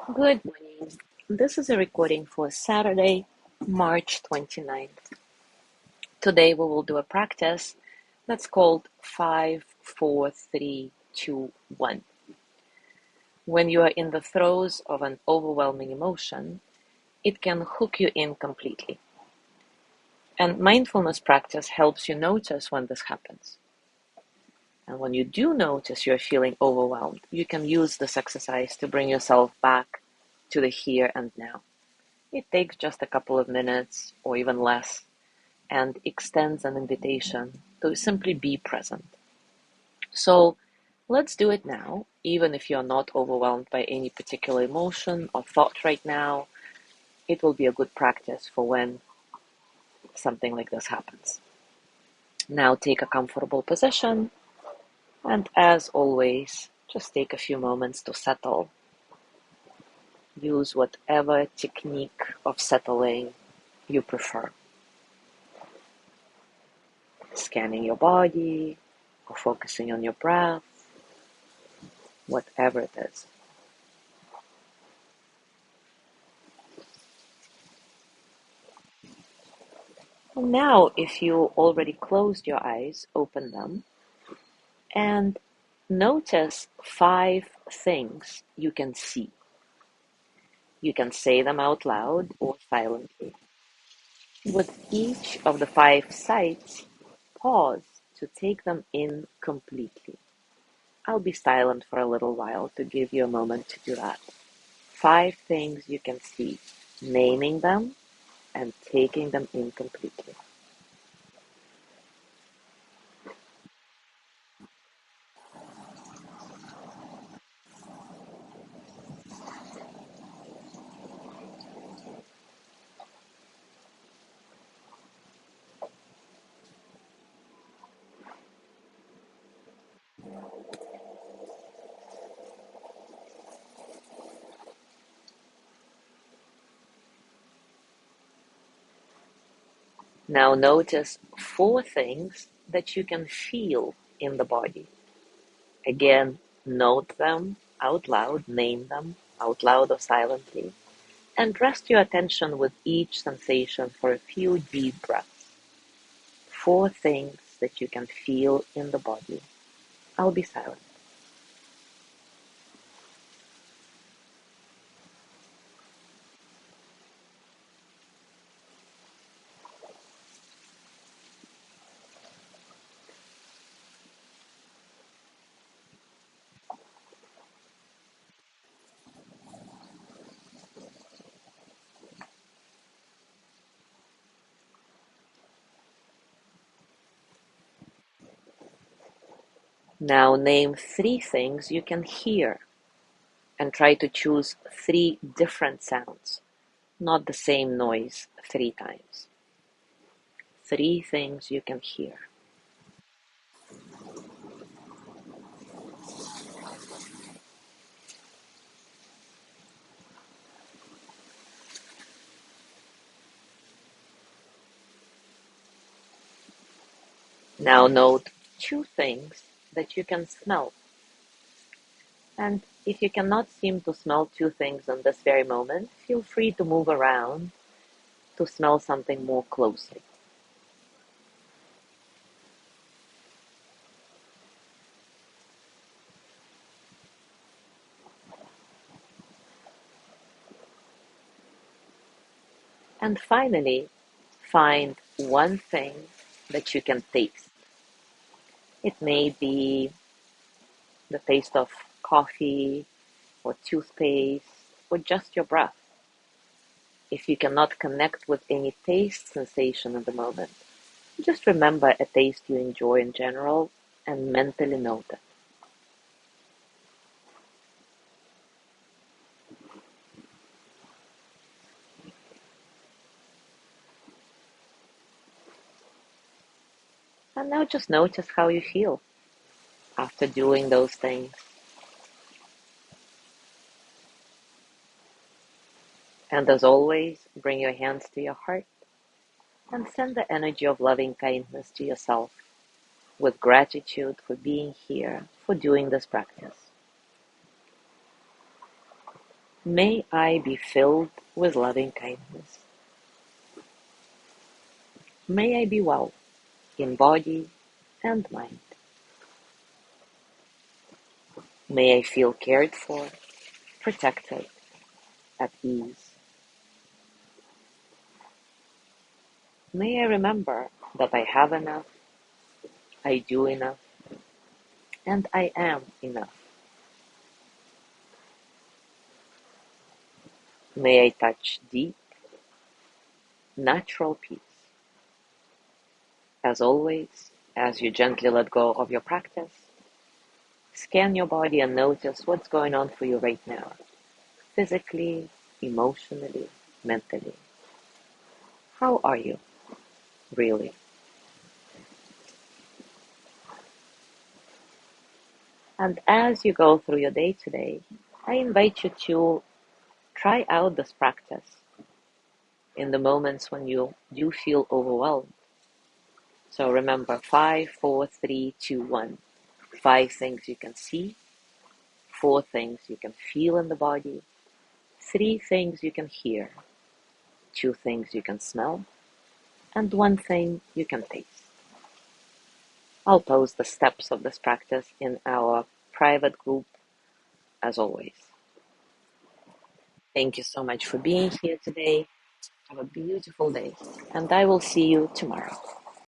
Good morning. This is a recording for Saturday, March 29th. Today we will do a practice that's called 5, 4, 3, 2, 1. When you are in the throes of an overwhelming emotion, it can hook you in completely. And mindfulness practice helps you notice when this happens. And when you do notice you're feeling overwhelmed, you can use this exercise to bring yourself back to the here and now. It takes just a couple of minutes or even less and extends an invitation to simply be present. So let's do it now, even if you're not overwhelmed by any particular emotion or thought right now. It will be a good practice for when something like this happens. Now take a comfortable position, and as always, just take a few moments to settle. Use whatever technique of settling you prefer. Scanning your body or focusing on your breath, whatever it is. And now, if you already closed your eyes, open them and notice 5 things you can see. You can say them out loud or silently. With each of the 5 sights, pause to take them in completely. I'll be silent for a little while to give you a moment to do that. 5 things you can see, naming them and taking them in completely. Now notice 4 things that you can feel in the body. Again, note them out loud, name them out loud or silently, and rest your attention with each sensation for a few deep breaths. 4 things that you can feel in the body. I'll be silent. Now name 3 things you can hear and try to choose 3 different sounds, not the same noise 3 times. 3 things you can hear. Now note 2 things that you can smell. And if you cannot seem to smell 2 things in this very moment, feel free to move around to smell something more closely. And finally, find 1 thing that you can taste. It may be the taste of coffee or toothpaste or just your breath. If you cannot connect with any taste sensation in the moment, just remember a taste you enjoy in general and mentally note it. And now just notice how you feel after doing those things. And as always, bring your hands to your heart and send the energy of loving kindness to yourself with gratitude for being here, for doing this practice. May I be filled with loving kindness. May I be well in body and mind. May I feel cared for, protected, at ease. May I remember that I have enough, I do enough, and I am enough. May I touch deep, natural peace. As always, as you gently let go of your practice, scan your body and notice what's going on for you right now, physically, emotionally, mentally. How are you, really? And as you go through your day today, I invite you to try out this practice in the moments when you do feel overwhelmed. So remember 5, 4, 3, 2, 1. 5 things you can see, 4 things you can feel in the body, 3 things you can hear, 2 things you can smell, and 1 thing you can taste. I'll post the steps of this practice in our private group as always. Thank you so much for being here today. Have a beautiful day, and I will see you tomorrow.